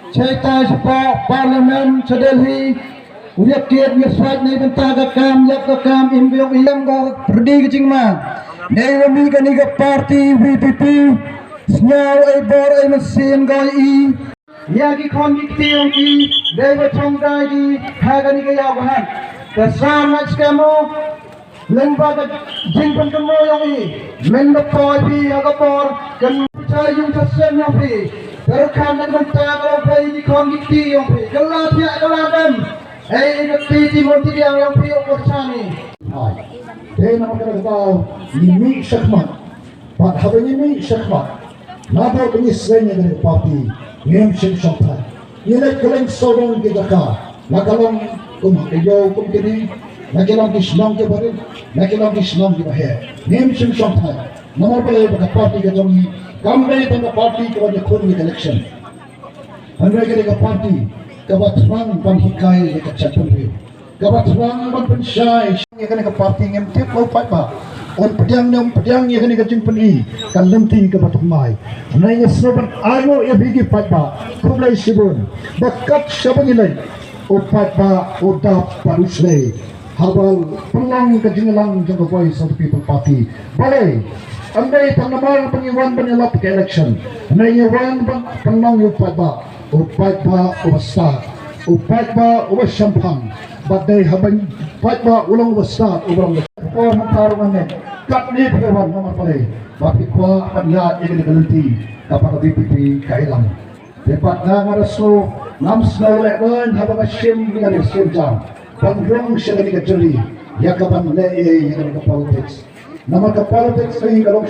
Cerita sebab parlimen sedelhi uyak kiat biasat ni bentang kakam yak kakam imbiong iyam ga perdi kecing man Nairobi kaniga party VPP snow ay bor ay mesin gay i yagi konvikti yung i deva chonggai di hagani kaya bahan kasam nak skamo lembaga jingpan kemo yung i mendopoy bi agapor kan cari yung kasen yung i terkam dengan tagal bay di konvikti yung i gelat ya geladem ay nagpiti mo ti yang pi oporchani ay nama kena tahu ini syakmat pak habis ini syakmat nabo ini senya dari parti ngem sing sampai ini keleng sodong kita ka nakalong kumakiyo kumkini nakilang kisnong ke barin nakilang kisnong ke bahaya ngem sing sampai nama pala pada parti ke jongi kambe tanda parti ke wajah kun election anda ke parti kabat rang pan hikai ke chapun ri kabat rang pan pensyai ye kan ke parti ngem tip mau paidbah on pedang ye kan ke jingpen i kan lemti ke batuk mai na ye soban amo ye bigi paidbah kublai sibun bakat sabangilai o paidbah o dap parusle habal pelang ke jingelang jang voice of the people party balai andai tanamal pengiwan penelap ke election na ye wan pelang ye paidbah paidbah start paidbah syampang badai haban paidbah ulang start ulang ko tarungan ne kat ni pagwan nomor pale tapi ko adya ini ganti kapag VPP kailang dapat na ngaraso nam snole on habang sim dengan sim jam pangrong siya ni kajuli yakaban le politics nama ka politics ay kalong